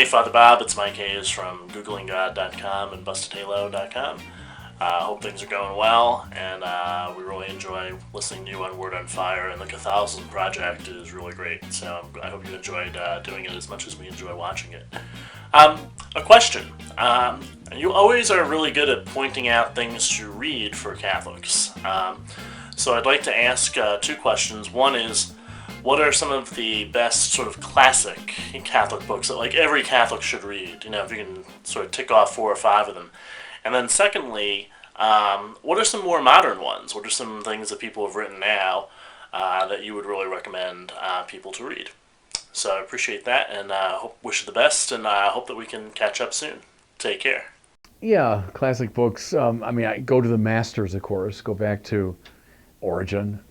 Hey, Father Bob, it's Mike Hayes from GooglingGod.com and BustedHalo.com. Hope things are going well, and we really enjoy listening to you on Word on Fire, and the Catholicism Project is really great, so I hope you enjoyed doing it as much as we enjoy watching it. A question. You always are really good at pointing out things to read for Catholics. So I'd like to ask two questions. One is, what are some of the best sort of classic Catholic books that like every Catholic should read? You know, if you can sort of tick off 4 or 5 of them. And then secondly, what are some more modern ones? What are some things that people have written now that you would really recommend people to read? So I appreciate that, and wish you the best, and I hope that we can catch up soon. Take care. Yeah, classic books. I go to the masters, of course. Go back to Origen,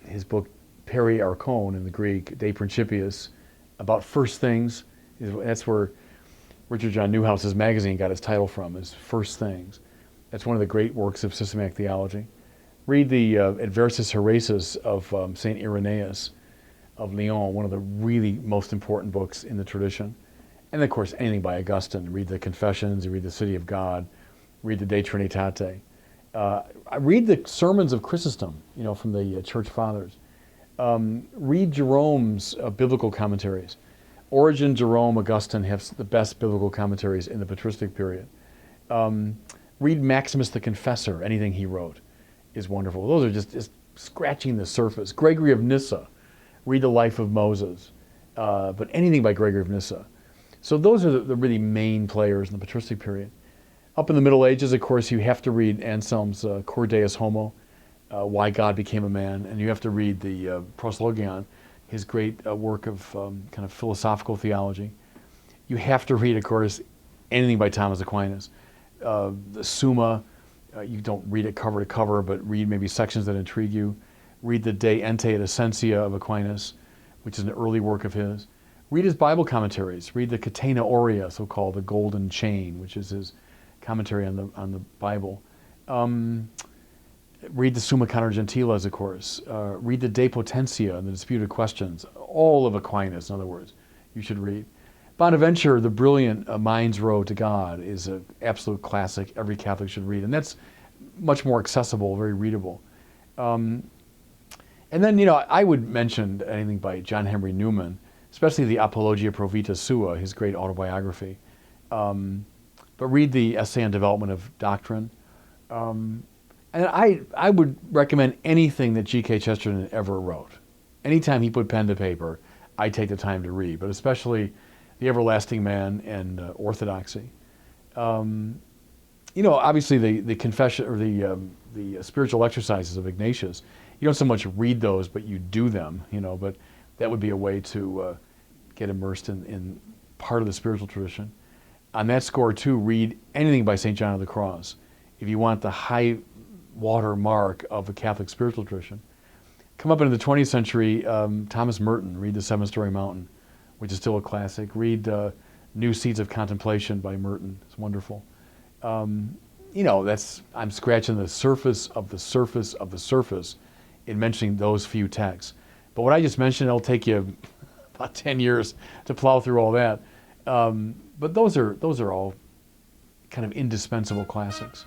his book Peri Archon in the Greek, De Principiis, about first things. That's where Richard John Newhouse's magazine got its title from, is First Things. That's one of the great works of systematic theology. Read the Adversus Heraeus of St. Irenaeus of Lyon, one of the really most important books in the tradition. And of course, anything by Augustine. Read the Confessions, read the City of God, read the De Trinitate. I read the sermons of Chrysostom, from the Church Fathers. Read Jerome's biblical commentaries. Origen, Jerome, Augustine have the best biblical commentaries in the patristic period. Read Maximus the Confessor. Anything he wrote is wonderful. Those are just scratching the surface. Gregory of Nyssa. Read the life of Moses. But anything by Gregory of Nyssa. So those are the really main players in the patristic period. Up in the Middle Ages, of course, you have to read Anselm's Cur Deus Homo, Why God Became a Man, and you have to read the Proslogion, his great work of kind of philosophical theology. You have to read, of course, anything by Thomas Aquinas. The Summa, you don't read it cover to cover, but read maybe sections that intrigue you. Read the De Ente et Essentia of Aquinas, which is an early work of his. Read his Bible commentaries. Read the Catena Aurea, so-called the Golden Chain, which is his commentary on the Bible. Read the Summa Contra Gentiles, of course. Read the De Potentia and the Disputed Questions. All of Aquinas, in other words, you should read. Bonaventure, the brilliant Mind's Road to God, is an absolute classic. Every Catholic should read, and that's much more accessible, very readable. And then, I would mention anything by John Henry Newman, especially the Apologia Pro Vita Sua, his great autobiography. But read the Essay on Development of Doctrine. And I would recommend anything that G.K. Chesterton ever wrote. Anytime he put pen to paper, I take the time to read, but especially The Everlasting Man and Orthodoxy. Obviously the confession or the spiritual exercises of Ignatius, you don't so much read those, but you do them, but that would be a way to get immersed in part of the spiritual tradition. On that score, too, read anything by St. John of the Cross. If you want the high water mark of the Catholic spiritual tradition. Come up into the 20th century, Thomas Merton, read The Seven-Story Mountain, which is still a classic. Read New Seeds of Contemplation by Merton. It's wonderful. I'm scratching the surface of the surface of the surface in mentioning those few texts. But what I just mentioned, it'll take you about 10 years to plow through all that. But those are all kind of indispensable classics.